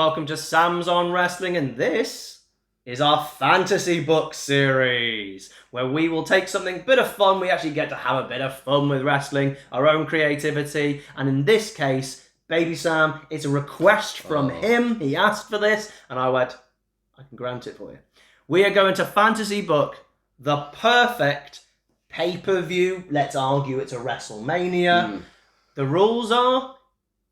welcome to Sam's on Wrestling, and this is our fantasy book series, where we will take something a bit of fun. We actually get to have a bit of fun with wrestling, our own creativity, and in this case, Baby Sam, it's a request from him. He asked for this, and I went, I can grant it for you. We are going to fantasy book the perfect pay-per-view. Let's argue it's a WrestleMania. The rules are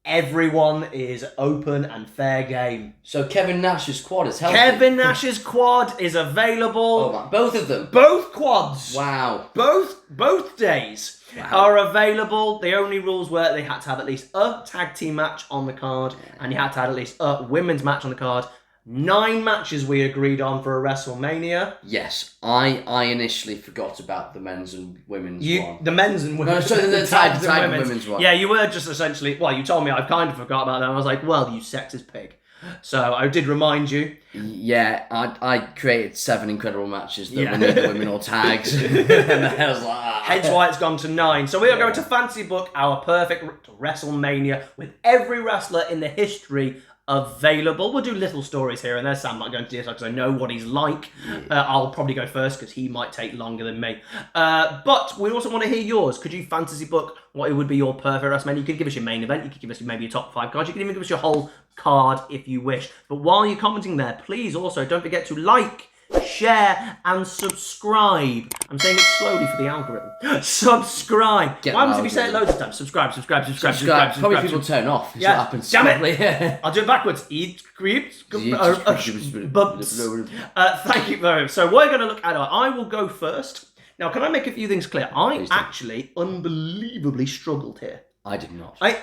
everyone is open and fair game. So Kevin Nash's quad is healthy. Kevin Nash's quad is available. Oh, man. Both of them? Both quads. Wow. Both days are available. The only rules were they had to have at least a tag team match on the card, and you had to have at least a women's match on the card. 9 matches we agreed on for a WrestleMania. Yes, I initially forgot about the men's and women's one. The men's and women's. No, sorry, the tag and women's one. Yeah, you were just essentially, well, you told me I kind of forgot about that. I was like, well, you sexist pig. So I did remind you. Yeah, I created 7 incredible matches that were neither women or tags. And I was like, Hence why it's gone to 9. So we are going to fantasy book our perfect WrestleMania with every wrestler in the history available. We'll do little stories here and there. Sam might go into detail because I know what he's like. I'll probably go first because he might take longer than me. But we also want to hear yours. Could you fantasy book what it would be your perfect WrestleMania? You could give us your main event. You could give us maybe your top 5 cards. You can even give us your whole card if you wish. But while you're commenting there, please also don't forget to like, share, and subscribe. I'm saying it slowly for the algorithm. Subscribe. What happens if you say it loads of times? Subscribe. Probably people turn off. Yeah. What happens. Damn it. I'll do it backwards. Eat creeps. Thank you very much. So we're going to look at it. I will go first. Now, can I make a few things clear? I actually unbelievably struggled here. I did not. I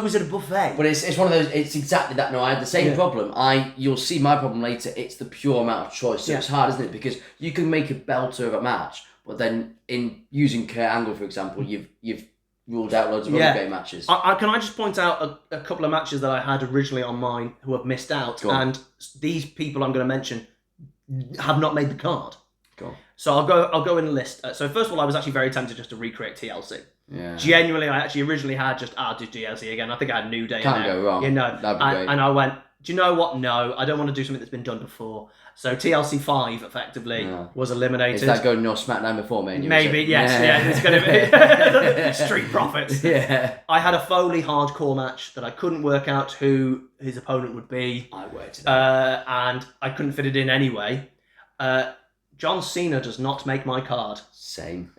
was at a buffet. But it's one of those, it's exactly that. No, I had the same problem. You'll see my problem later. It's the pure amount of choice. So it's hard, isn't it? Because you can make a belter of a match, but then in using Kurt Angle, for example, you've ruled out loads of other great matches. Can I just point out a couple of matches that I had originally on mine who have missed out, and these people I'm going to mention have not made the card. Go on. So I'll go in the list. So first of all, I was actually very tempted just to recreate TLC. Yeah. Genuinely, I actually originally had I'll do TLC again. I think I had New Day. Can't go wrong. You know, that'd be great. And I went, do you know what? No, I don't want to do something that's been done before. So TLC 5 effectively was eliminated. Is that going North SmackDown before Mania? Maybe, yes. Yeah, it's going to be Street Profits. Yeah. I had a Foley hardcore match that I couldn't work out who his opponent would be. I worked it and I couldn't fit it in anyway. John Cena does not make my card. Same.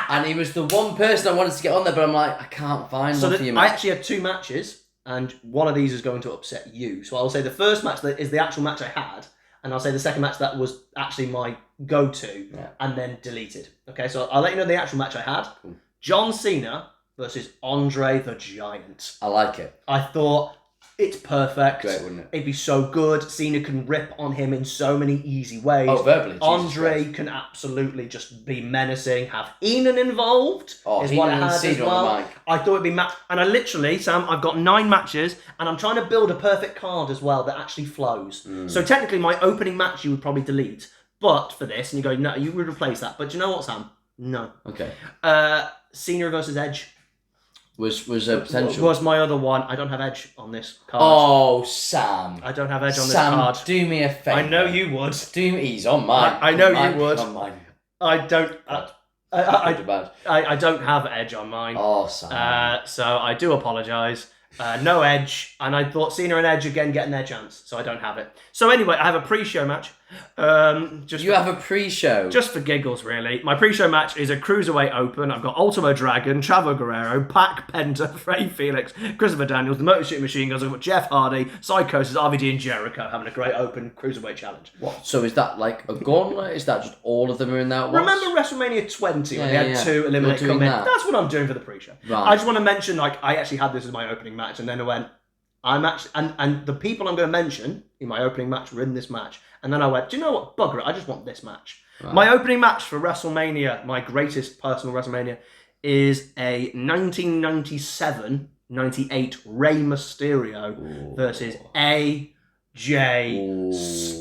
And he was the one person I wanted to get on there, but I'm like, I can't find one for you, mate. I actually had 2 matches, and one of these is going to upset you. So I'll say the first match that is the actual match I had, and I'll say the second match that was actually my go-to, and then deleted. Okay, so I'll let you know the actual match I had. Cool. John Cena versus Andre the Giant. I like it. I thought, it's perfect. Great, wouldn't it? It'd be so good. Cena can rip on him in so many easy ways. Oh, verbally. Andre can absolutely just be menacing. Have Heenan involved. Oh, Heenan and Cena on the mic. I thought it'd be and I literally, Sam, I've got 9 matches, and I'm trying to build a perfect card as well that actually flows. So technically, my opening match you would probably delete, but for this, and you go, no, you would replace that. But do you know what, Sam? No. Okay. Cena versus Edge. Was a potential. Was my other one. I don't have Edge on this card. Oh, Sam. I don't have Edge on this card. Do me a favour. I know you would. He's on mine. I know you would. On mine. I don't. I don't have Edge on mine. Oh, Sam. So I do apologise. No Edge, and I thought Cena and Edge again getting their chance, so I don't have it. So anyway, I have a pre-show match. You have a pre-show? Just for giggles, really. My pre-show match is a Cruiserweight Open. I've got Ultimo Dragon, Chavo Guerrero, Pac, Penta, Ray Felix, Christopher Daniels, the Motor City Machine Guns. I've got Jeff Hardy, Psychosis, RVD, and Jericho having a great Open Cruiserweight Challenge. What? So is that like a gauntlet? Is that just all of them are in that one? Remember WrestleMania 20 when they had 2 eliminate come in? That's what I'm doing for the pre-show. Right. I just want to mention, I actually had this as my opening match, and then I went, and the people I'm going to mention in my opening match were in this match. And then I went, do you know what? Bugger it. I just want this match. Right. My opening match for WrestleMania, my greatest personal WrestleMania, is a 1997-98 Rey Mysterio versus AJ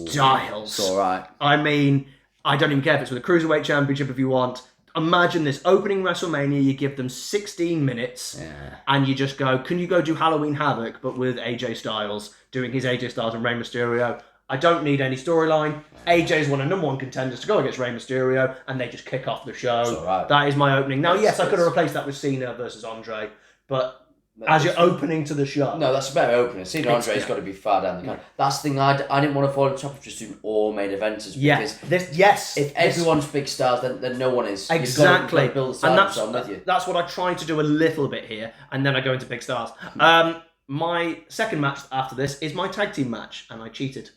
Styles. It's all right. I mean, I don't even care if it's with a Cruiserweight Championship if you want. Imagine this opening WrestleMania, you give them 16 minutes and you just go, can you go do Halloween Havoc but with AJ Styles doing his AJ Styles and Rey Mysterio. I don't need any storyline. AJ's one of number one contenders to go against Rey Mysterio, and they just kick off the show. Right. That is my opening. Now, yes, I could have replaced that with Cena versus Andre, but as you're opening to the show. No, that's a better opening. Cena Andre's got to be far down the card. That's the thing I didn't want to fall on top of just doing all main eventers. Because if everyone's big stars, then no one is. Exactly. You've got to build the stars with you. That's what I tried to do a little bit here, and then I go into big stars. My second match after this is my tag team match, and I cheated.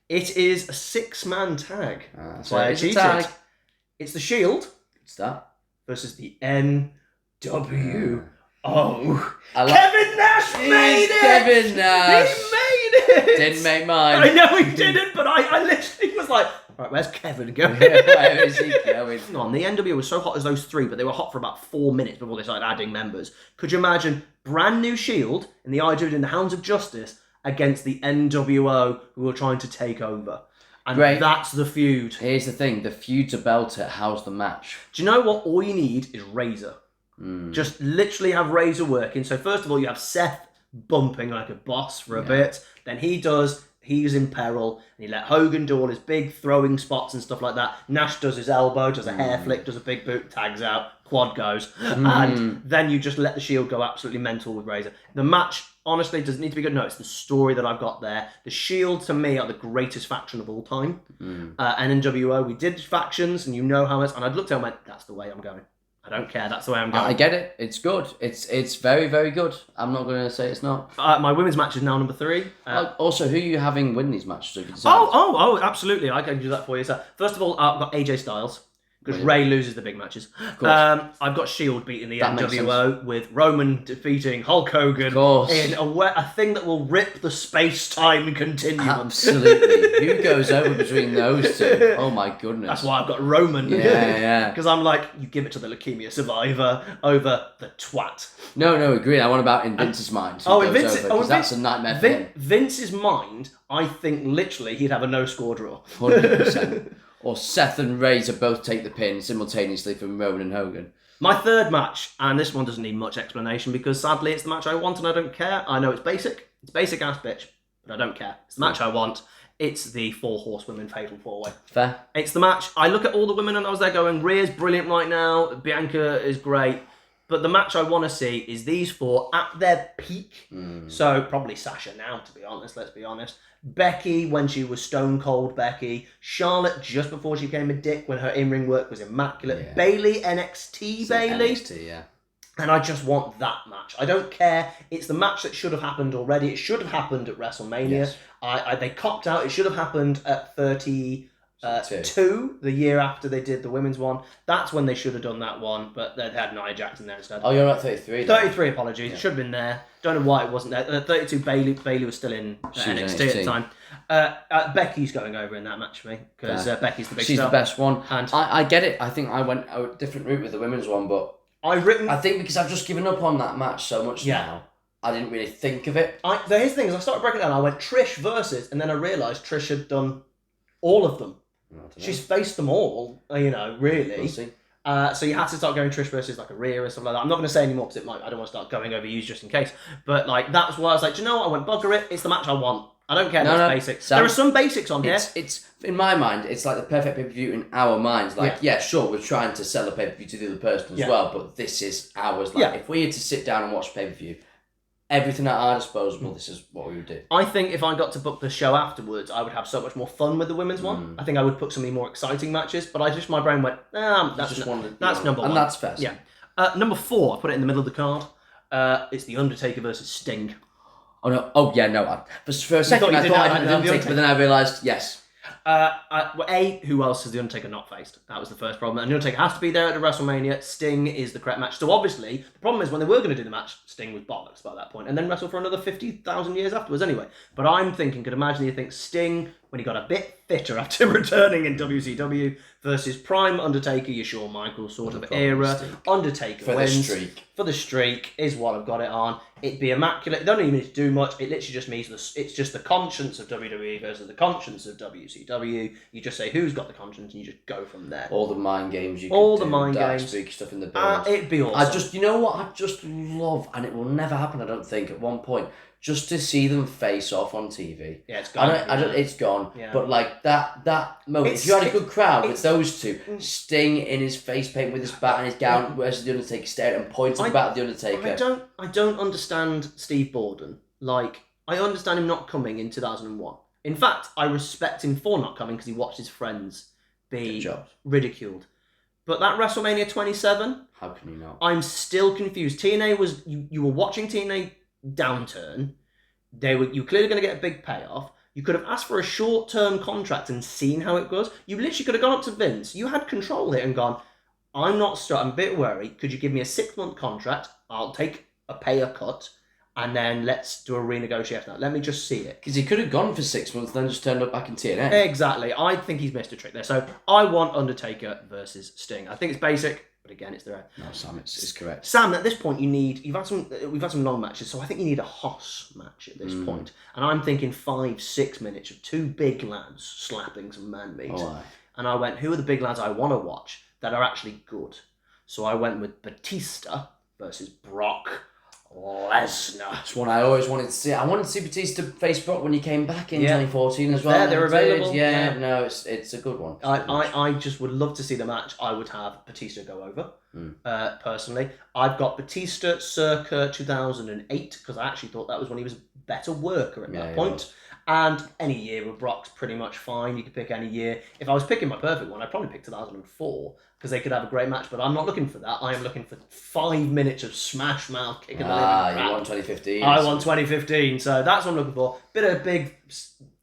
It is a 6-man tag. That's why I cheated. It's the Shield. What's that? Versus the NWO. Kevin Nash made it! Kevin Nash. He made it! Didn't make mine. I know he didn't, but I literally was like, right, where's Kevin going? Where is he going? Hang on, the NWO was so hot as those 3, but they were hot for about 4 minutes before they started adding members. Could you imagine brand new Shield in the idea in the Hounds of Justice against the NWO who were trying to take over? And that's the feud. Here's the thing, the feud's a belter. How's the match? Do you know what? All you need is Razor. Just literally have Razor working. So first of all, you have Seth bumping like a boss for a bit. Then he's in peril, and he let Hogan do all his big throwing spots and stuff like that. Nash does his elbow, does a hair flick, does a big boot, tags out, quad goes. And then you just let the Shield go absolutely mental with Razor. The match, honestly, doesn't need to be good. No, it's the story that I've got there. The Shield, to me, are the greatest faction of all time. And NWO, we did factions, and you know how much, and I'd looked at it and went, that's the way I'm going. I don't care. That's the way I'm going. I get it. It's good. It's very, very good. I'm not going to say it's not. My women's match is now number 3. Also, who are you having win these matches? Absolutely. I can do that for you. So, first of all, I've got AJ Styles. Because Ray loses the big matches. I've got Shield beating the NWO with Roman defeating Hulk Hogan in a thing that will rip the space-time continuum. Absolutely. Who goes over between those two? Oh my goodness. That's why I've got Roman. Yeah. Because I'm like, you give it to the leukemia survivor over the twat. No, agree. I want about in Vince's mind. That's a nightmare for him. Vince's mind, I think literally he'd have a no-score draw. 100%. Or Seth and Razor both take the pin simultaneously from Roman and Hogan. My third match, and this one doesn't need much explanation because sadly it's the match I want and I don't care. I know it's basic. It's basic ass bitch, but I don't care. It's the match I want. It's the 4 horsewomen fatal 4-way. Fair. It's the match. I look at all the women and I was there going, Rhea's brilliant right now. Bianca is great. But the match I want to see is these 4 at their peak. So probably Sasha now, to be honest. Let's be honest. Becky when she was Stone Cold Becky. Charlotte just before she became a dick when her in-ring work was immaculate. Yeah. Bayley, NXT Bayley. NXT, yeah. And I just want that match. I don't care. It's the match that should have happened already. It should have happened at WrestleMania. Yes. They copped out. It should have happened at 32, the year after they did the women's one. That's when they should have done that one, but they had Nia Jax in there instead. Oh, you're at 33. 33, apologies. Yeah. Should have been there. Don't know why it wasn't there. 32, Bayley was still in NXT at the time. Becky's going over in that match for me, because Becky's the big star. She's the best one. And I get it. I think I went a different route with the women's one, but I think because I've just given up on that match so much now, I didn't really think of it. Here's the thing, is I started breaking it down, I went Trish versus, and then I realised Trish had done all of them. She's faced them all, really. We'll see. So you had to start going Trish versus like a Rhea and stuff like that. I'm not going to say anymore because I don't want to start going over you just in case. But that's why I was like, do you know what? I went bugger it. It's the match I want. I don't care about basics. There are some basics on here. It's in my mind, it's like the perfect pay-per-view in our minds. Sure, we're trying to sell a pay-per-view to the other person as well, but this is ours. If we had to sit down and watch pay-per-view, everything at our disposal, this is what we would do. I think if I got to book the show afterwards, I would have so much more fun with the women's one. I think I would put some more exciting matches, but my brain went, that's number 1. And that's fair. Yeah. Number 4, I put it in the middle of the card. It's The Undertaker versus Sting. Oh, no. Oh, yeah, no. For a second, I thought I did The Undertaker, but then I realised, yes. Who else has The Undertaker not faced? That was the first problem. And The Undertaker has to be there at WrestleMania. Sting is the correct match. So obviously, the problem is when they were going to do the match, Sting was bollocks by that point, and then wrestle for another 50,000 years afterwards anyway. But I'm thinking, could imagine you think Sting, when he got a bit fitter after returning in WCW, versus prime Undertaker, your Shawn Michaels sort of era. Sting. Undertaker wins. For the streak is what I've got it on. It'd be immaculate. They don't even need to do much. It literally just means it's just the conscience of WWE versus the conscience of WCW. You just say who's got the conscience and you just go from there. All the mind games you All could the do. mind games. Spooky stuff in the build. It'd be awesome. You know what I just love, and it will never happen, I don't think, at one point. just to see them face off on TV. Yeah, it's gone. It's gone. Yeah. But like that moment, if you had a good crowd with those two, Sting in his face paint with his bat and his gown, whereas the Undertaker staring and pointing back at the Undertaker. I don't understand Steve Borden. Like, I understand him not coming in 2001. In fact, I respect him for not coming because he watched his friends be ridiculed. But that WrestleMania 27, how can you not? I'm still confused. TNA was you were watching TNA downturn. You were clearly going to get a big payoff. You could have asked for a short-term contract and seen how it goes. You literally could have gone up to Vince. You had control here and gone, I'm a bit worried. Could you give me a 6-month contract? I'll take a pay cut. And then let's do a renegotiation. Now, let me just see it. Because he could have gone for 6 months, then just turned up back in TNA. Exactly. I think he's missed a trick there. So I want Undertaker versus Sting. I think it's basic, but again, it's their own. No, Sam, it's correct. Sam, at this point, we've had some long matches, so I think you need a Hoss match at this point. And I'm thinking 5-6 minutes of two big lads slapping some man meat. Oh, and I went, who are the big lads I want to watch that are actually good? So I went with Batista versus Brock Lesnar. That's one I always wanted to see. I wanted to see Batista face Brock when he came back in 2014 as well. Yeah, they're available. Yeah, no, it's a good one. I just would love to see the match. I would have Batista go over, personally. I've got Batista circa 2008, because I actually thought that was when he was a better worker at that point. And any year with Brock's pretty much fine. You could pick any year. If I was picking my perfect one, I'd probably pick 2004, because they could have a great match. But I'm not looking for that. I am looking for 5 minutes of smash mouth kicking the living crap. You want 2015. I want 2015. So that's what I'm looking for. Bit of big,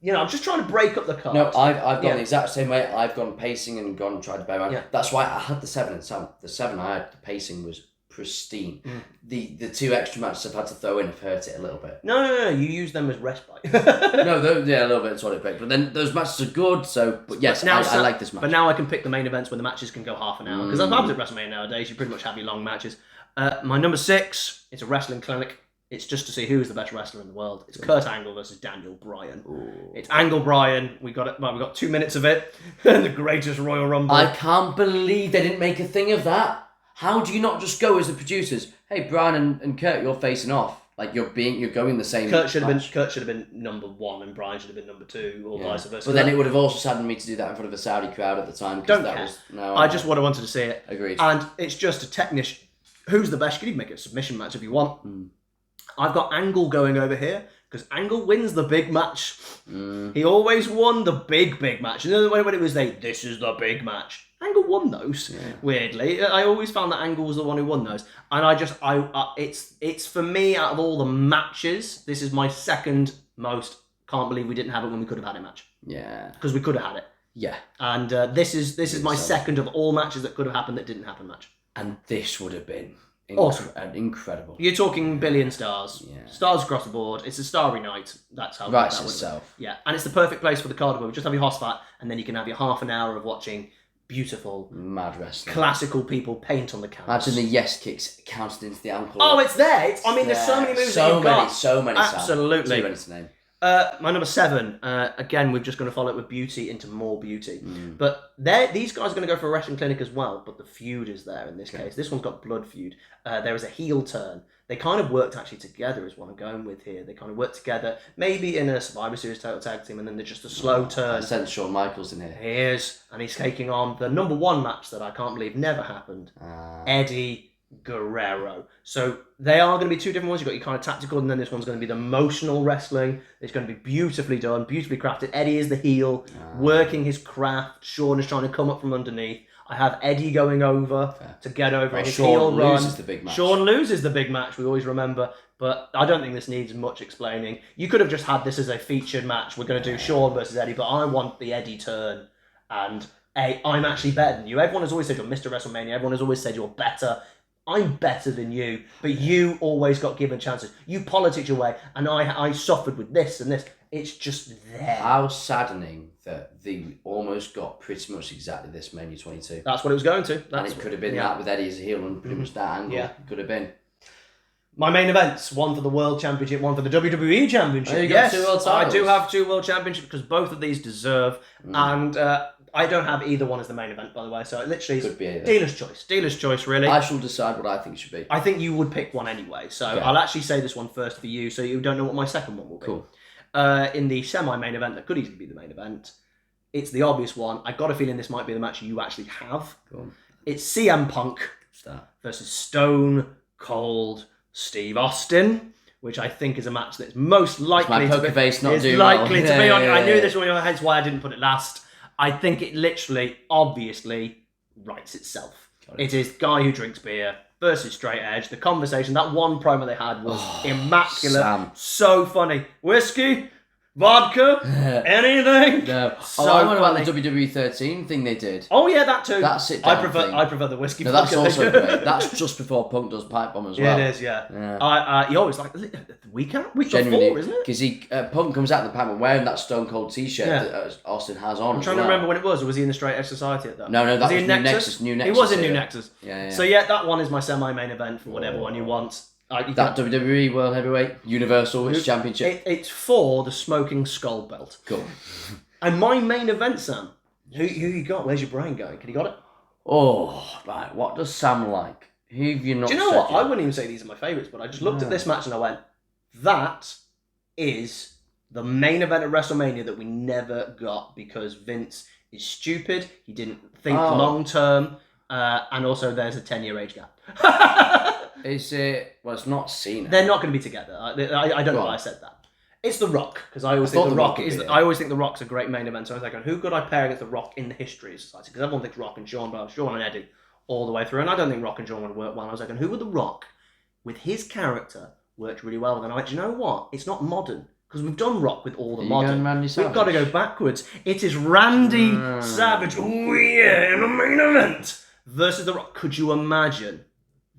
I'm just trying to break up the card. No, I've gone the exact same way. I've gone pacing and tried to bear man. That's why I had the 7 and Sam. The 7 I had, the pacing was pristine. The 2 extra matches I've had to throw in have hurt it a little bit. No, you use them as respite. No, a little bit of toilet break. But then those matches are good, but yes, I like this match. But now I can pick the main events when the matches can go half an hour. Because as happens at WrestleMania nowadays, you pretty much have your long matches. My number 6, it's a wrestling clinic. It's just to see who is the best wrestler in the world. It's Kurt Angle versus Daniel Bryan. Ooh. It's Angle Bryan. We got it. Well, we got 2 minutes of it. The greatest Royal Rumble. I can't believe they didn't make a thing of that. How do you not just go as the producers? Hey, Bryan and Kurt, you're facing off. Like you're going the same. Kurt should have been number 1, and Bryan should have been number 2, or vice versa. But then it would have also saddened me to do that in front of a Saudi crowd at the time. Don't care. I just would have wanted to see it. Agreed. And it's just a technician. Who's the best? You can make it a submission match if you want. I've got Angle going over here because Angle wins the big match. He always won the big match. You know when it was this is the big match. Angle won those. Weirdly, I always found that Angle was the one who won those, and it's for me, out of all the matches, this is my second most. Can't believe we didn't have it when we could have had it match. Yeah, because we could have had it. Yeah, and this is my second of all matches that could have happened that didn't happen match. And this would have been awesome, incredible. You're talking billion stars, stars across the board. It's a starry night. That's how right that would itself. Yeah, and it's the perfect place for the card where we just have your Hosfat, and then you can have your half an hour of watching beautiful, mad wrestling, classical people paint on the canvas. Imagine the yes kicks counted into the ankle. Oh, it's there. There's so many moves that you've got. So many. Absolutely. Too many to name. My number 7. Again, we're just going to follow it with beauty into more beauty. But these guys are going to go for a wrestling clinic as well. But the feud is there in this case. This one's got blood feud. There is a heel turn. They kind of worked actually together is what I'm going with here. They kind of worked together, maybe in a Survivor Series title tag team, and then they're just a slow turn. I sense Shawn Michaels in here. He is, and he's taking on the number 1 match that I can't believe never happened. Eddie Guerrero. So they are going to be 2 different ones. You've got your kind of tactical, and then this one's going to be the emotional wrestling. It's going to be beautifully done, beautifully crafted. Eddie is the heel, working his craft. Shawn is trying to come up from underneath. I have Eddie going over to get over his heel run. Loses the big match. Shawn loses the big match, we always remember. But I don't think this needs much explaining. You could have just had this as a featured match. We're going to do Shawn versus Eddie, but I want the Eddie turn. And I'm actually better than you. Everyone has always said you're Mr. WrestleMania. Everyone has always said you're better. I'm better than you, but you always got given chances. You politicked your way, and I suffered with this and this. It's just there. How saddening that they almost got pretty much exactly this Mania 22. That's what it was going to. And it could have been that with Eddie as a heel and pretty much that angle. Yeah. Could have been. My main events, one for the World Championship, one for the WWE Championship. You got 2 world titles. I do have 2 World Championships because both of these deserve. And I don't have either one as the main event, by the way, so it literally Could be either. dealer's choice, really. I shall decide what I think it should be. I think you would pick one anyway, so Okay. I'll actually say this one first for you, so you don't know what my second one will be. Cool. In the semi-main event, that could easily be the main event, it's the obvious one. I got a feeling this might be the match you actually have. Go on. It's CM Punk Start. versus Stone Cold Steve Austin, which I think is a match that's most likely poker face not is doing likely well. to be on. Yeah, I knew yeah. this one, hence why I didn't put it last. I think it literally, obviously, writes itself. It is guy who drinks beer versus straight edge. The conversation, that one promo they had was immaculate. Sam. So funny. Whiskey, vodka, anything. No. So I wonder funny. about the WWE 13 thing they did. Oh yeah, that too. That sit I down prefer. thing. I prefer the whiskey. No, that's vodka also thing. great. That's just before Punk does Pipe Bomb as Yeah, well. it is. Yeah. Yeah. You always like the week before, Genuinely, isn't it? because Punk comes out in the Pipe Bomb wearing that Stone Cold T-shirt Yeah. that Austin has on. I'm trying to remember when it was. Or was he in the Straight Edge Society at that? No, that was he was in New Nexus? New He Nexus. was in New yeah. Nexus. Yeah. So yeah, that one is my semi-main event for whatever one you want. That WWE World Heavyweight Universal Championship. It's for the Smoking Skull belt. Cool. And my main event, Sam. Who you got? Where's your brain going? Can you got it? Oh, right. What does Sam like? Who have you not? Do you know said what? yet? I wouldn't even say these are my favourites, but I just looked at this match and I went, that is the main event at WrestleMania that we never got because Vince is stupid. He didn't think long term, and also there's a 10-year age gap. Is it? Well, it's not Cena. They're not going to be together. I don't know Go why on. I said that. It's The Rock because I always I think thought The The Rock Rock would is. be it. I always think The Rock's a great main event. So I was like, who could I pair against The Rock in the history of society? Because everyone thinks Rock and Shawn, but Shawn and Eddie all the way through, and I don't think Rock and Shawn would work well. I was like, who would The Rock, with his character, worked really well with? And I went, do you know what? It's not modern. Because we've done Rock with all the Are you modern. going Randy We've Savage? got to go backwards. It is Randy Savage, oh yeah, in the main event, versus The Rock. Could you imagine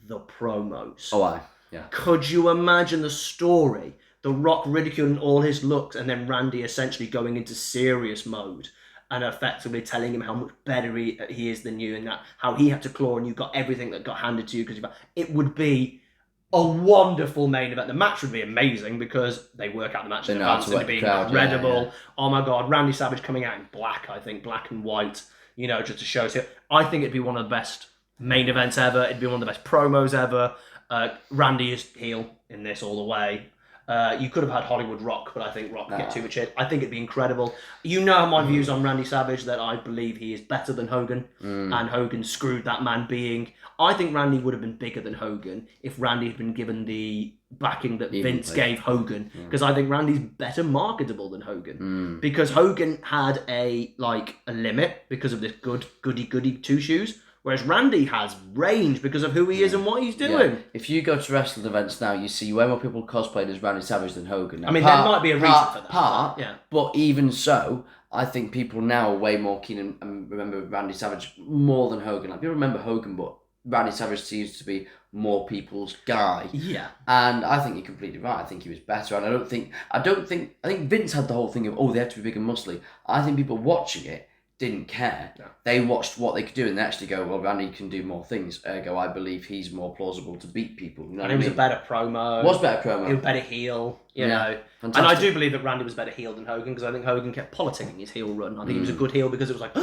the promos? Oh, yeah. Could you imagine the story? The Rock ridiculing all his looks and then Randy essentially going into serious mode and effectively telling him how much better he is than you and that how he had to claw and you got everything that got handed to you because it would be a wonderful main event. The match would be amazing because they work out the match in They know how advance to and work it'd be the crowd, incredible. yeah. Oh my God, Randy Savage coming out in black, I think, black and white, just to show us it. I think it'd be one of the best main events ever. It'd be one of the best promos ever. Randy is heel in this all the way. You could have had Hollywood Rock, but I think Rock would get too much hit. I think it'd be incredible. You know my views on Randy Savage, that I believe he is better than Hogan, and Hogan screwed that man being. I think Randy would have been bigger than Hogan if Randy had been given the backing that Vince gave Hogan, because I think Randy's better marketable than Hogan, because Hogan had a limit because of this goody two shoes. Whereas Randy has range because of who he is and what he's doing. Yeah. If you go to wrestling events now, you see way more people cosplaying as Randy Savage than Hogan. Now, I mean, there might be a reason for that. Yeah. But even so, I think people now are way more keen and remember Randy Savage more than Hogan. Like, people remember Hogan, but Randy Savage seems to be more people's guy. Yeah. And I think you're completely right. I think he was better. And I think Vince had the whole thing of, they have to be big and muscly. I think people watching it didn't care. No. They watched what they could do and they actually go, well, Randy can do more things. Ergo, I believe he's more plausible to beat people. You know and it was a better promo. Was better promo. He was better heel, you know. Fantastic. And I do believe that Randy was better heel than Hogan because I think Hogan kept politicking his heel run. I think he was a good heel because it was like,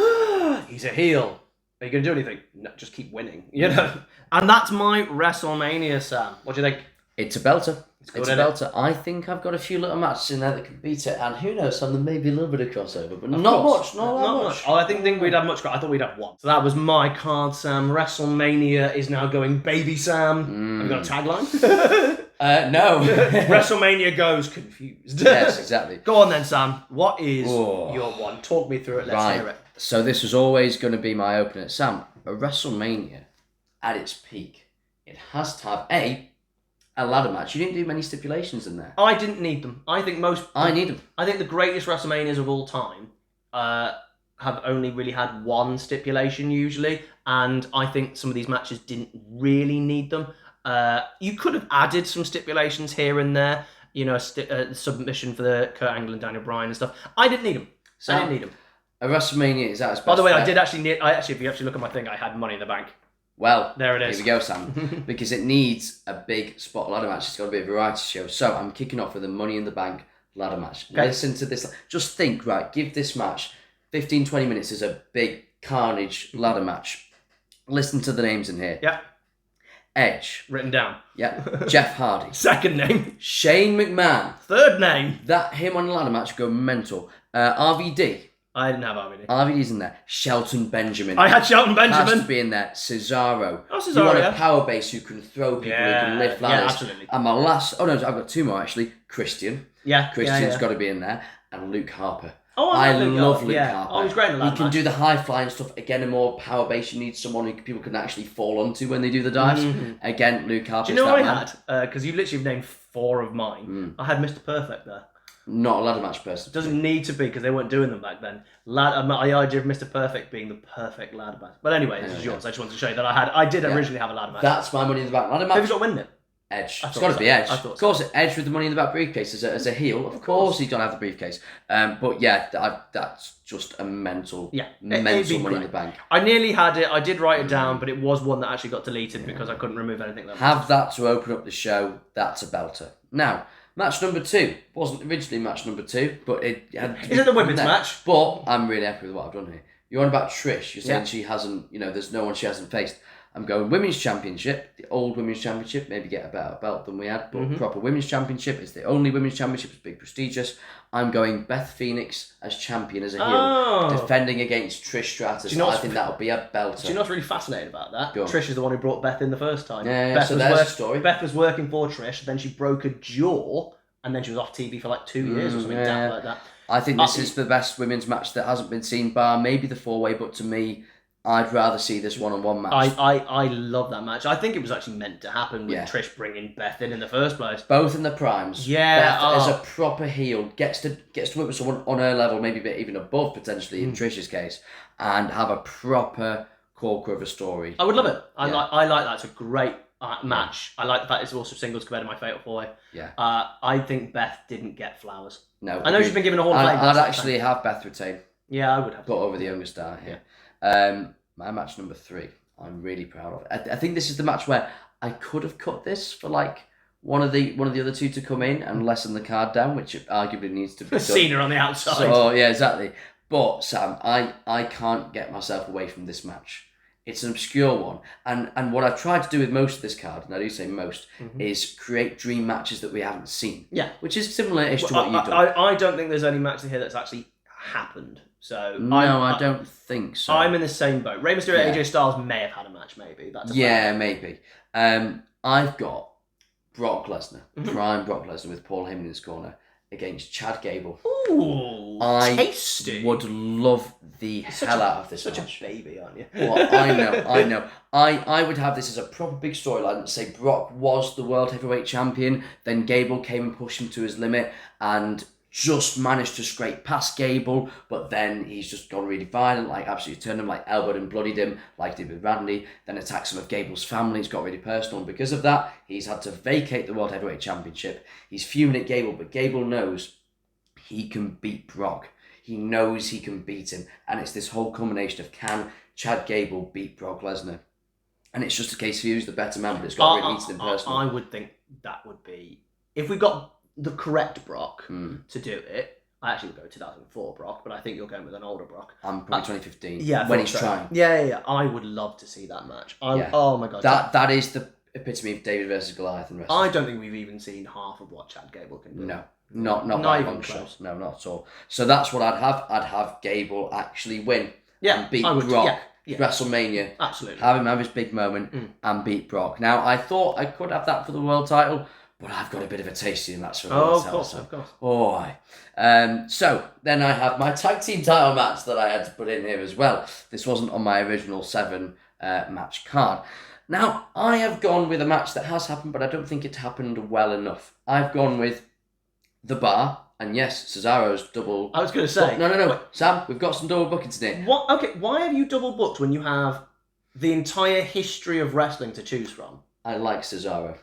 he's a heel. Are you going to do anything? No, just keep winning, you know. And that's my WrestleMania, Sam. What do you think? It's a belter. It's a belter. I think I've got a few little matches in there that can beat it, and who knows, Sam, there may be a little bit of crossover, but not much. Not much. Oh, I didn't think we'd have much. I thought we'd have one. So that was my card, Sam. WrestleMania is now going Baby Sam. Have you got a tagline? No. WrestleMania goes confused. Yes, exactly. Go on then, Sam. What is your one? Talk me through it. Let's hear it. So this was always going to be my opener. Sam, a WrestleMania at its peak, it has to have a ladder match. You didn't do many stipulations in there. I didn't need them. I think I need them. I think the greatest WrestleManias of all time have only really had one stipulation usually, and I think some of these matches didn't really need them. You could have added some stipulations here and there, submission for the Kurt Angle and Daniel Bryan and stuff. I didn't need them. I didn't need them. A WrestleMania is at its best. By the way, I did actually need. If you actually look at my thing, I had Money in the Bank. Well, there it is. Here we go, Sam. Because it needs a big spot ladder match. It's got to be a variety show. So I'm kicking off with a Money in the Bank ladder match. Okay. Listen to this. Just think, right? Give this match 15, 20 minutes is a big carnage ladder match. Listen to the names in here. Yeah. Edge. Written down. Yeah. Jeff Hardy. Second name. Shane McMahon. Third name. Him on the ladder match go mental. RVD. I didn't have RVD. RVD's in there. Shelton Benjamin. I had Shelton Benjamin. Has to be in there. Cesaro. Oh, Cesaro, You want yeah. a power base who can throw people, who can lift ladders. Yeah, absolutely. And my last... Oh, no, I've got two more, actually. Christian. Yeah. Christian's got to be in there. And Luke Harper. Oh, I love Luke yeah. Harper. Oh, he's great in the ladder He can match. do the high flying stuff. Again, a more power base. You need someone who people can actually fall onto when they do the dives. Again, Luke Harper. Do you know what I had? Because you literally named 4 of mine. I had Mr. Perfect there. Not a ladder match person. Doesn't need to be because they weren't doing them back then. The idea of Mr. Perfect being the perfect ladder match. But anyway, this is yours. I just wanted to show you that I did originally have a ladder match. That's my Money in the Bank ladder match. Who's got to win it? Edge. It's got to be Edge. Of course, Edge with the Money in the Bank briefcase as a heel. Of course, he's gonna have the briefcase. But yeah, that's just a mental Money in the Bank. I nearly had it. I did write it down, but it was one that actually got deleted because I couldn't remove anything. Have that to open up the show. That's a belter. Now, match number 2 wasn't originally match number 2, but it had. Is it the women's match? But I'm really happy with what I've done here. You're on about Trish. You're saying she hasn't. There's no one she hasn't faced. I'm going Women's Championship, the old Women's Championship, maybe get a better belt than we had, but proper Women's Championship. It's the only Women's Championship, it's big, prestigious. I'm going Beth Phoenix as champion, as a heel, defending against Trish Stratus. I think that'll be a belter. Do you know what's really fascinating about that? Trish is the one who brought Beth in the first time. Yeah, so there's a story. Beth was working for Trish, then she broke a jaw, and then she was off TV for like 2 years or something like that. I think this is the best women's match that hasn't been seen, bar maybe the 4-way, but to me, I'd rather see this one-on-one match. I love that match. I think it was actually meant to happen with Trish bringing Beth in the first place. Both in the primes. Yeah. Beth as a proper heel gets to work with someone on her level, maybe a bit even above potentially in Trish's case, and have a proper corker of a story. I would love it. I like that. It's a great match. I like the fact it's also singles compared to my Fatal 4-Way. Yeah. I think Beth didn't get flowers. No. I know she's been given a Hall of Fame. I'd actually have Beth retain. Yeah, I would have. Put over the younger star here. My match number 3, I'm really proud of. I think this is the match where I could have cut this for like one of the other two to come in and lessen the card down, which arguably needs to be done. Cena on the outside. So yeah, exactly. But Sam, I can't get myself away from this match. It's an obscure one, and what I've tried to do with most of this card, and I do say most, is create dream matches that we haven't seen. Yeah, which is similar-ish to what you've done. I don't think there's any match in here that's actually happened. So no, I don't think so. I'm in the same boat. Rey Mysterio and AJ Styles may have had a match, maybe. That's maybe. I've got Brock Lesnar, prime Brock Lesnar with Paul Heyman in his corner against Chad Gable. Ooh, tasty. I would love the hell out of this match. Such a baby, aren't you? Well, I know. I would have this as a proper big storyline. Say Brock was the World Heavyweight Champion, then Gable came and pushed him to his limit, and just managed to scrape past Gable, but then he's just gone really violent, like absolutely turned him, like elbowed and bloodied him, like he did with Randy, then attacked some of Gable's family. It's got really personal, and because of that, he's had to vacate the World Heavyweight Championship. He's fuming at Gable, but Gable knows he can beat Brock. He knows he can beat him, and it's this whole combination of can Chad Gable beat Brock Lesnar? And it's just a case of who's the better man, but it's got really neat and personal. I would think that would be, if we got the correct Brock to do it. I actually would go 2004 Brock, but I think you're going with an older Brock. I'm probably 2015. Yeah, when he's trying. Yeah. I would love to see that match. Oh my god, that is the epitome of David versus Goliath in wrestling. I don't think we've even seen half of what Chad Gable can do. No, not by long shots. No, not at all. So that's what I'd have. I'd have Gable actually win. Yeah, and beat Brock. Yeah. WrestleMania. Absolutely. Have him have his big moment and beat Brock. Now I thought I could have that for the world title. But I've got a bit of a tasty in that for of course. Oh, so then I have my tag team title match that I had to put in here as well. This wasn't on my original 7 match card. Now, I have gone with a match that has happened, but I don't think it happened well enough. I've gone with The Bar, and yes, Cesaro's double. I was going to say. No. Wait. Sam, we've got some double bookings in here. What? Okay, why have you double booked when you have the entire history of wrestling to choose from? I like Cesaro.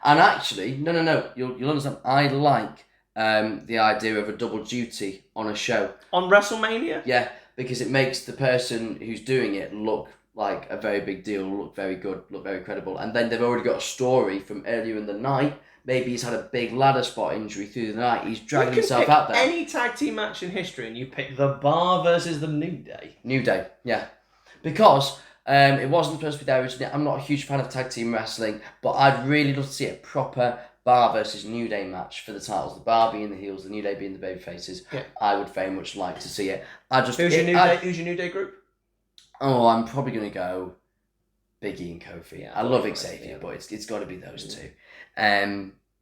And actually, no, you'll understand, I like the idea of a double duty on a show. On WrestleMania? Yeah, because it makes the person who's doing it look like a very big deal, look very good, look very credible. And then they've already got a story from earlier in the night. Maybe he's had a big ladder spot injury through the night. He's dragging himself out there. Any tag team match in history, and you pick The Bar versus the New Day. New Day, yeah, because it wasn't supposed to be there originally. I'm not a huge fan of tag team wrestling, but I'd really love to see a proper Bar versus New Day match for the titles. The Bar being the heels, the New Day being the baby faces. Yeah. I would very much like to see it. Who's your New Day group? Oh, I'm probably gonna go Big E and Kofi. Yeah, I love Xavier, but it's got to be those two.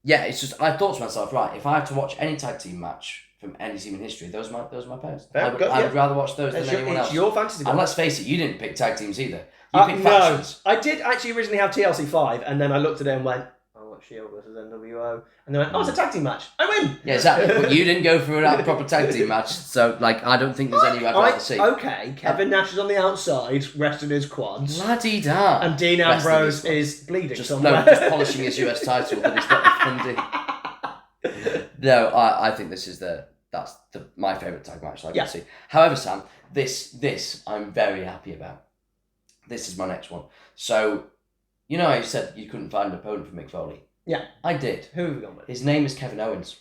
Yeah, it's just I thought to myself, right, if I have to watch any tag team match from any team in history, those are my pairs. I would rather watch those than anyone else. It's your fantasy. And let's face it, you didn't pick tag teams either. You picked factions. I did actually originally have TLC 5, and then I looked at it and went, Shield versus NWO, and they went, it's a tag team match. I win. Yeah, exactly. But you didn't go for a proper tag team match, so like I don't think there's any I'd rather see. Okay, Kevin Nash is on the outside, resting his quads. La-dee-da. And Dean Ambrose is bleeding somewhere. No, just polishing his US title that he's not defending. No, I think this is my favourite tag match I can see. However, Sam, this I'm very happy about. This is my next one. So, you know how you said you couldn't find an opponent for Mick Foley? Yeah. I did. Who have we gone with? His name is Kevin Owens.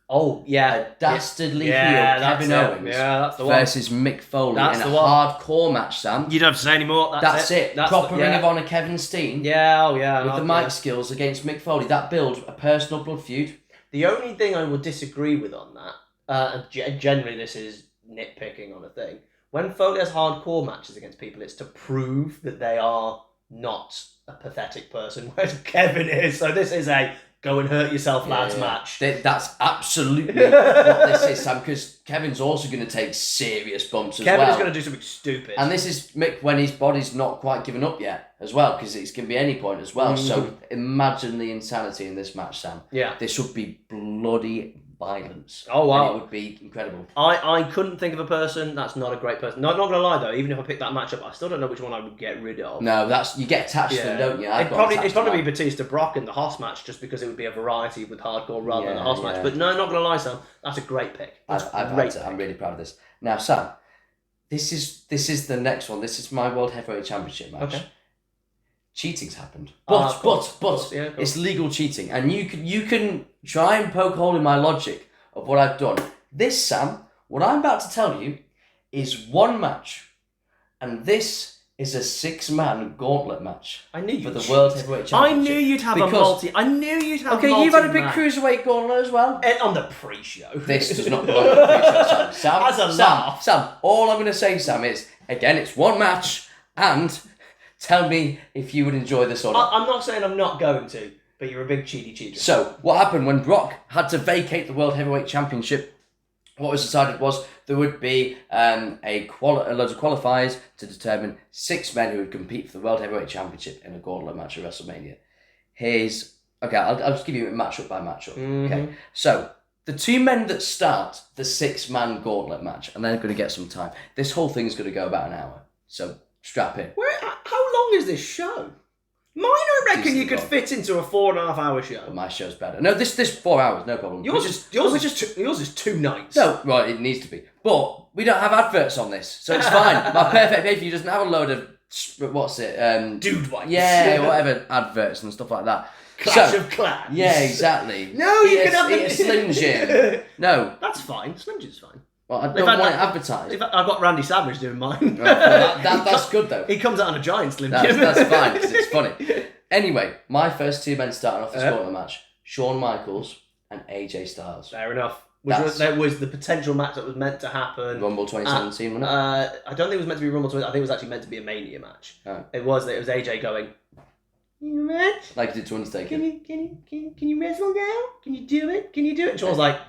Oh, yeah. A dastardly heel Kevin Owens that's the one. versus Mick Foley in a hardcore match, Sam. You don't have to say anymore. That's it. Proper Ring of Honor Kevin Steen. Yeah, with the mic skills against Mick Foley. That builds a personal blood feud. The only thing I would disagree with on that, generally this is nitpicking on a thing, when Foley has hardcore matches against people, it's to prove that they are not a pathetic person, whereas Kevin is. So this is a go and hurt yourself, lads match. That's absolutely what this is, Sam, because Kevin's also going to take serious bumps as well. Kevin is going to do something stupid. And this is Mick when his body's not quite given up yet as well, because it can be any point as well. So imagine the insanity in this match, Sam. Yeah. This would be bloody violence. Oh, wow. And it would be incredible. I couldn't think of a person that's not a great person. No, I'm not going to lie, though. Even if I picked that matchup, I still don't know which one I would get rid of. No, you get attached to them, don't you? It's probably be Batista Brock in the Hoss match, just because it would be a variety with hardcore rather than the Hoss match. But no, not going to lie, Sam. That's a great pick. I'm really proud of this. Now, Sam, this is the next one. This is my World Heavyweight Championship match. Okay. Cheating's happened, but it's legal cheating, and you can try and poke a hole in my logic of what I've done. This, Sam, what I'm about to tell you, is one match, and this is a 6-man gauntlet match. I knew for the World Heavyweight Championship. I knew you'd have a multi. I knew you'd have. Okay, you've had a big cruiserweight gauntlet as well. On the pre-show. This does not belong to the pre-show, Sam. As a laugh, Sam. All I'm going to say, Sam, is again, it's one match, and tell me if you would enjoy this or not. I'm not saying I'm not going to, but you're a big cheater. So, what happened when Brock had to vacate the World Heavyweight Championship? What was decided was there would be a load of qualifiers to determine 6 men who would compete for the World Heavyweight Championship in a gauntlet match at WrestleMania. I'll just give you a matchup by matchup. Mm-hmm. Okay, so the 2 men that start the 6-man gauntlet match, and they're going to get some time. This whole thing's going to go about an hour, so strap in. How long is this show? Mine, I reckon you could fit into a 4.5-hour show. But my show's better. No, this 4 hours, no problem. Yours is 2 nights. No, well, it needs to be. But we don't have adverts on this, so it's fine. My perfect pay-per-view doesn't have a load of dude wipes. Yeah, whatever adverts and stuff like that. Clash of Clans. Yeah, exactly. No, you can have a Slim Jim. No, that's fine. Slim Jim's fine. Well, I don't want it advertised. I've got Randy Savage doing mine. That's good, though. He comes out on a giant Slim Jim. That's fine, because it's funny. Anyway, my first 2 men starting off this gauntlet match, Shawn Michaels and AJ Styles. Fair enough. There was the potential match that was meant to happen. Rumble 2017, wasn't it? I don't think it was meant to be Rumble 2017. I think it was actually meant to be a Mania match. Oh. It was AJ going, you match? Like he did to Undertaker. Can you wrestle now? Can you do it? And Shawn's like,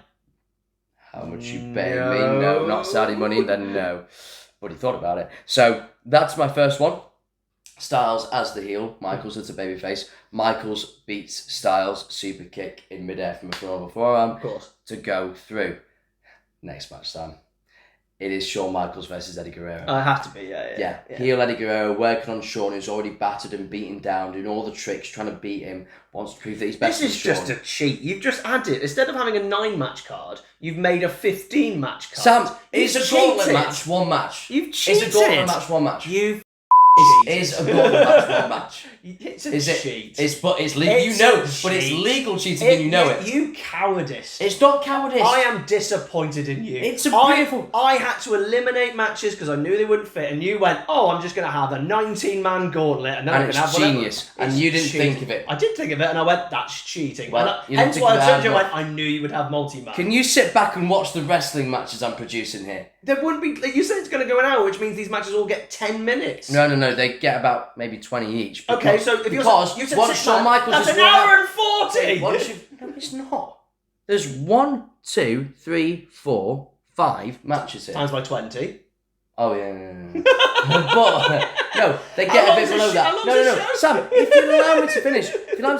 how much you paying me? No, not Saudi money, then no. But he thought about it. So that's my first one. Styles as the heel, Michaels as a babyface. Michaels beats Styles, super kick in midair from a forearm of course, to go through. Next match, Sam. It is Shawn Michaels versus Eddie Guerrero. It has to be, yeah. Heel Eddie Guerrero working on Shawn, who's already battered and beaten down, doing all the tricks, trying to beat him, wants to prove that he's better than Shawn. This is just a cheat. You've just added, instead of having a 9-match card, you've made a 15-match card. Sam, it's a gauntlet match, one match. You've cheated. It's a gauntlet match, one match. You've Is a gauntlet match not a match? It's a Is cheat. It's legal. But it's legal cheating and you know it. You cowardice. It's not cowardice. I am disappointed in you. It's a beautiful... I had to eliminate matches because I knew they wouldn't fit, and you went, "Oh, I'm just going to have a 19-man gauntlet, and then I'm going to have whatever." Genius. And you didn't think of it. I did think of it, and I went, "That's cheating." Well, hence why I turned to you and went, "I knew you would have multi-man." Can you sit back and watch the wrestling matches I'm producing here? There wouldn't be. You said it's going to go an hour, which means these matches all get 10 minutes. No. They get about maybe 20 each. Okay, so if you said once Shawn Michaels that's is an hour and 40. No, it's not. There's 1, 2, 3, 4, 5 matches here. Times by 20. Oh yeah. But no, they get a bit below that. No. Sam, if you allow me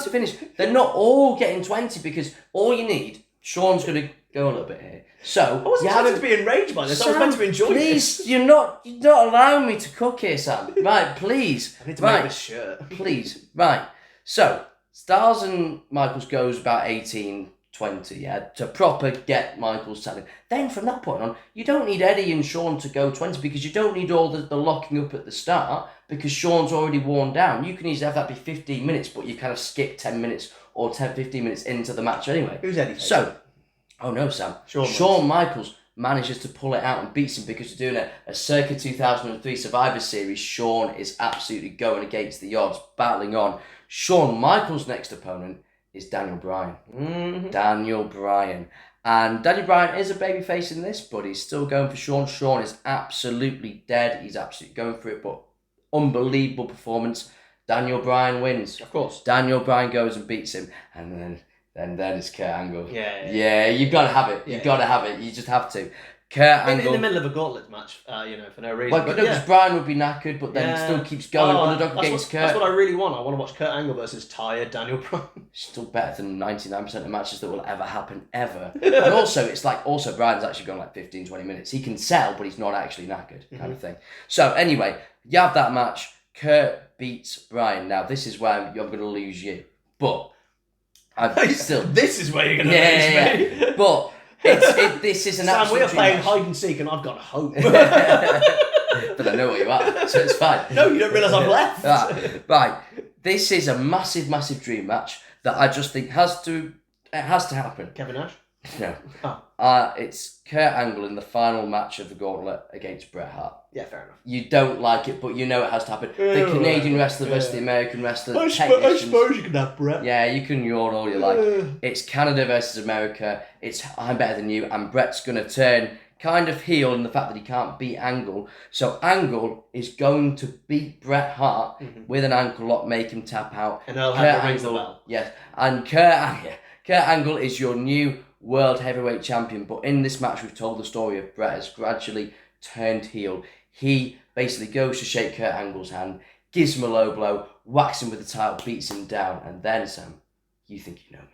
to finish, they're not all getting 20 because all you need. Sean's going to go a little bit here. So I wasn't meant to be enraged by this. Sam, I was meant to enjoy this. Please, you're not allowing me to cook here, Sam. Right, please. I need to make this shirt. Please. Right. So Styles and Michaels goes about 18, 20, yeah, to proper get Michaels tackling. Then from that point on, you don't need Eddie and Shawn to go 20 because you don't need all the locking up at the start because Shawn's already worn down. You can easily have that be 15 minutes, but you kind of skip 10 minutes or 15 minutes into the match anyway. Who's Eddie? Oh no, Sam. Shawn Michaels manages to pull it out and beats him because they're doing a circa 2003 Survivor Series. Shawn is absolutely going against the odds, battling on. Shawn Michaels' next opponent is Daniel Bryan. Mm-hmm. Daniel Bryan. And Daniel Bryan is a babyface in this, but he's still going for Shawn. Shawn is absolutely dead. He's absolutely going for it, but unbelievable performance. Daniel Bryan wins. Of course. Daniel Bryan goes and beats him. And then it's Kurt Angle. Yeah, you've got to have it. You've got to have it. You just have to. Kurt Angle. In the middle of a gauntlet match, for no reason. Well, because Bryan would be knackered, but then it still keeps going. Underdog against Kurt. That's what I really want. I want to watch Kurt Angle versus tired Daniel Bryan. Still better than 99% of matches that will ever happen, ever. And also, it's like, Bryan's actually gone like 15, 20 minutes. He can sell, but he's not actually knackered, kind of thing. So, anyway, you have that match. Kurt beats Bryan. Now, this is where you're going to lose you. But, This is where you're going to lose me. But, this is an Sam, absolute we are playing match. hide and seek and I've got hope. But I know where you are, so it's fine. No, you don't realise I've left. Right. This is a massive, massive dream match that I just think has to happen. Kevin Nash? No. Oh. It's Kurt Angle in the final match of the gauntlet against Bret Hart. Yeah, fair enough. You don't like it, but you know it has to happen. The Canadian wrestler versus the American wrestler. I suppose you can have Bret. Yeah, you can yawn all you like. It's Canada versus America. It's I'm better than you, and Bret's going to turn kind of heel in the fact that he can't beat Angle. So Angle is going to beat Bret Hart with an ankle lock, make him tap out. And I'll have to ring the bell. Yes, and Kurt Angle is your new World Heavyweight Champion, but in this match we've told the story of Bret has gradually turned heel. He basically goes to shake Kurt Angle's hand, gives him a low blow, whacks him with the title, beats him down, and then, Sam, you think you know me.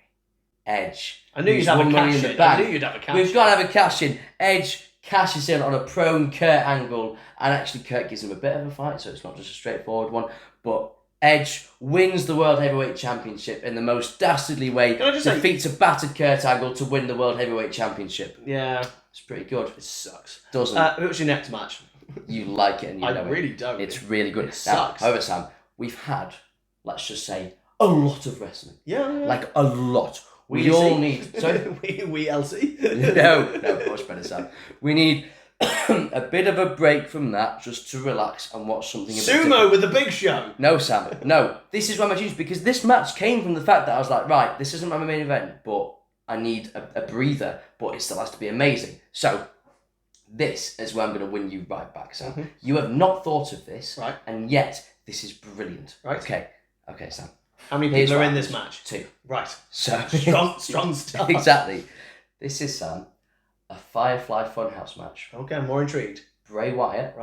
Edge. I knew you'd have a cash in. We've got to have a cash in. Edge cashes in on a prone Kurt Angle, and actually Kurt gives him a bit of a fight, so it's not just a straightforward one, but Edge wins the World Heavyweight Championship in the most dastardly way. Defeats a battered Kurt Angle to win the World Heavyweight Championship. Yeah. It's pretty good. It sucks. Doesn't. What's your next match? You like it and you know it. I really don't. It's really good. It sucks. However, Sam, we've had, let's just say, a lot of wrestling. Yeah. Like a lot. We all need... Sorry? we LC? No, much better, Sam. We need a bit of a break from that just to relax and watch something... Sumo with the Big Show! No, Sam. No. This is why I'm choosing, because this match came from the fact that I was like, right, this isn't my main event, but I need a breather, but it still has to be amazing. So, this is where I'm going to win you right back, Sam. Mm-hmm. You have not thought of this, right? And yet, this is brilliant. Right. Okay, Sam. How many people are in this match? 2. Right. So strong start. Exactly. This is, Sam, a Firefly Funhouse match. Okay, I'm more intrigued. Bray Wyatt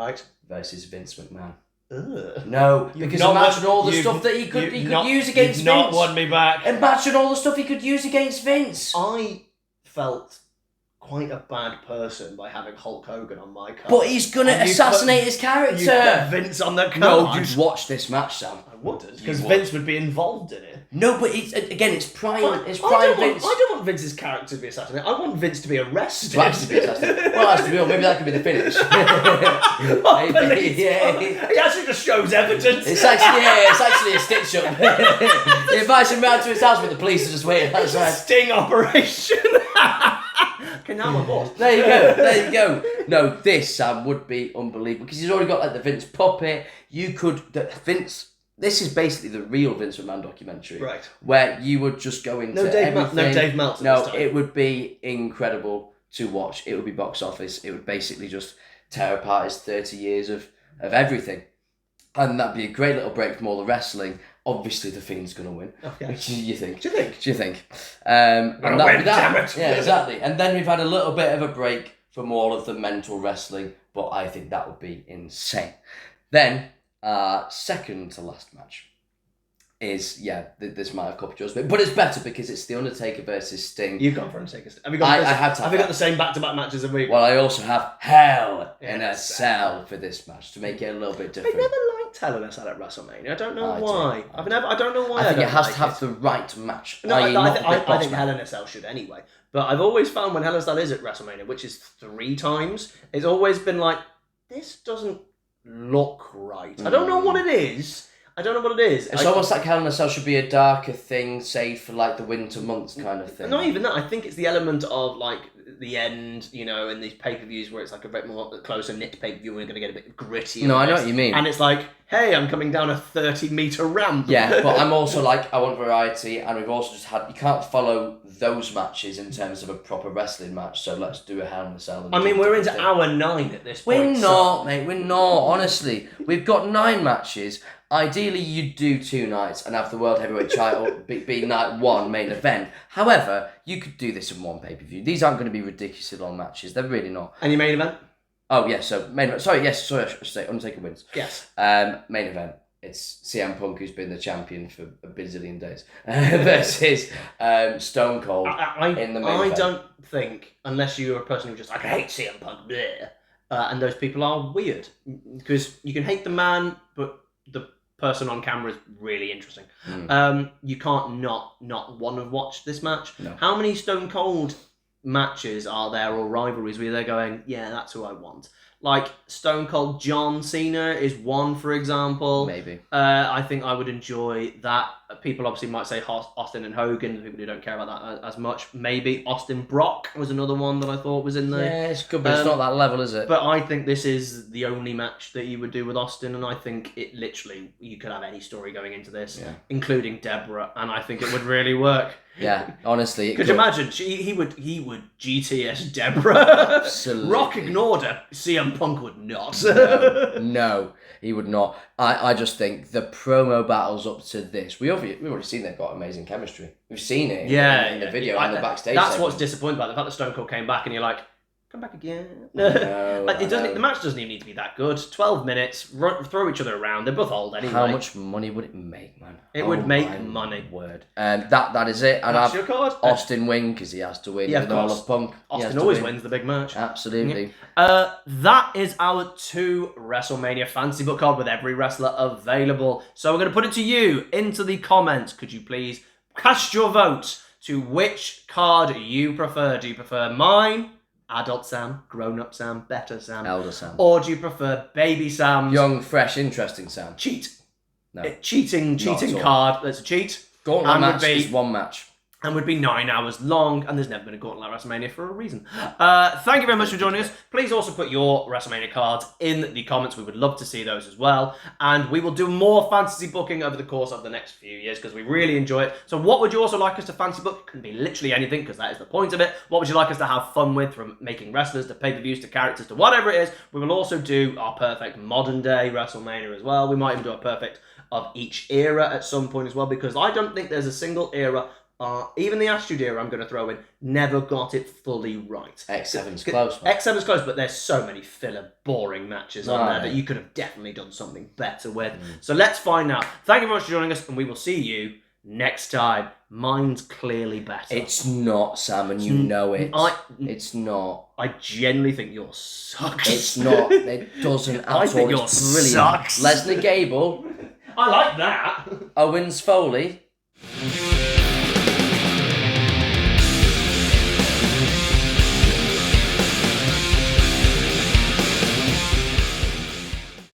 versus Vince McMahon. Ugh. No, because imagine all the stuff that he could use against Vince. You've not won me back. Imagine all the stuff he could use against Vince. I felt quite a bad person by having Hulk Hogan on my card. But he's going to assassinate his character. You put Vince on the card. No, you'd watch this match, Sam. I wouldn't, because Vince would be involved in it. No, but it's prime. Well, It's I prime don't Vince. want Vince's character to be assassinated. I want Vince to be arrested. Well, actually, well, that's to be honest, maybe that could be the finish. Police. Yeah. He actually just shows evidence. It's actually a stitch up. He invites him round to his house, but the police are just waiting outside. Sting operation. Okay, now I'm on board. There you go. No, this Sam would be unbelievable because he's already got like the Vince puppet. This is basically the real Vince McMahon documentary, right? Where you would just go into no Dave Meltzer. No, it would be incredible to watch. It would be box office. It would basically just tear apart his 30 years of everything, and that'd be a great little break from all the wrestling. Obviously, the Fiend's gonna win. Okay. Which do you think? Do you think? And that'd be that. Damn it. Yeah, exactly. And then we've had a little bit of a break from all of the mental wrestling, but I think that would be insane. Then, second to last match is, this might have copied yours, but it's better because it's The Undertaker versus Sting. You've gone for Undertaker. Have you got the same back-to-back matches as we? Well, I also have Hell in a Cell for this match to make it a little bit different. I never liked Hell in a Cell at WrestleMania. I don't know why. I don't know why. I think it has to have the right match. No, I think Hell in a Cell should anyway. But I've always found when Hell in a Cell is at WrestleMania, which is 3 times, it's always been like, this doesn't look right. I don't know what it is. It's almost like Hell in a Cell should be a darker thing, saved for like the winter months kind of thing. Not even that. I think it's the element of like the end, in these pay-per-views where it's like a bit more closer knit pay-per-view. We're going to get a bit gritty. No, I know what you mean. And it's like, hey, I'm coming down a 30-meter ramp. Yeah, but I'm also like, I want variety, and we've also just had, you can't follow those matches in terms of a proper wrestling match, so let's do a Hell in a Cell. I mean, we're into hour 9 at this point. We're not, mate, we're not, honestly. We've got 9 matches. Ideally, you'd do 2 nights and have the World Heavyweight title be night 1 main event. However, you could do this in 1 pay-per-view. These aren't going to be ridiculously long matches. They're really not. And your main event? Oh, yeah, so main event. Sorry, I should say Undertaker wins. Yes. Main event. It's CM Punk, who's been the champion for a bazillion days, versus Stone Cold in the main event. I don't think, unless you're a person who just like, I hate CM Punk, bleh, and those people are weird. Because you can hate the man, but the person on camera is really interesting. You can't not want to watch this match. No. How many Stone Cold matches are there, or rivalries where they're going, yeah, that's who I want? Like Stone Cold John Cena is one, for example. Maybe. I think I would enjoy that. People obviously might say Austin and Hogan, the people who don't care about that as much. Maybe Austin Brock was another one that I thought was in there. Yeah, it's good, but it's not that level, is it? But I think this is the only match that you would do with Austin, and I think it literally, you could have any story going into this, including Deborah, and I think it would really work. Yeah, honestly. Could you imagine? He would GTS Deborah. Absolutely. Rock ignored her. CM Punk would not. No, he would not. I just think the promo battles up to this, we've already seen they've got amazing chemistry. We've seen it in the video and the backstage. That's segment. what's disappointing about it. The fact that Stone Cold came back and you're like, come back again. No, The match doesn't even need to be that good. 12 minutes, throw each other around. They're both old anyway. How much money would it make, man? It would make money. Word. That is it. And That's your card. Austin win because he has to win. Yeah, of course. All of Punk. Austin always wins the big match. Absolutely. That is our 2 WrestleMania fantasy book card with every wrestler available. So we're going to put it to you into the comments. Could you please cast your vote to which card you prefer? Do you prefer mine, Adult Sam, Grown-Up Sam, Better Sam, Elder Sam, or do you prefer Baby Sam, Young, fresh, interesting Sam? Cheat. No. Cheating card. That's a cheat. Gauntlet match is 1 match. And would be 9 hours long, and there's never been a Gauntlet at WrestleMania for a reason. Thank you very much for joining us. Please also put your WrestleMania cards in the comments. We would love to see those as well. And we will do more fantasy booking over the course of the next few years because we really enjoy it. So what would you also like us to fantasy book? It can be literally anything because that is the point of it. What would you like us to have fun with, from making wrestlers to pay-per-views to characters to whatever it is? We will also do our perfect modern day WrestleMania as well. We might even do a perfect of each era at some point as well, because I don't think there's a single era, even the Attitude Era I'm going to throw in, never got it fully right. X7's close, man. X7's close, but there's so many filler, boring matches on there that you could have definitely done something better with. So let's find out. Thank you very much for joining us, and we will see you next time. Mine's clearly better. It's not, Sam, and you know it. It's not. I genuinely think yours sucks. It's not. It doesn't at all. I think It's yours brilliant. sucks. Lesnar Gable. I like that. Owens Foley. you.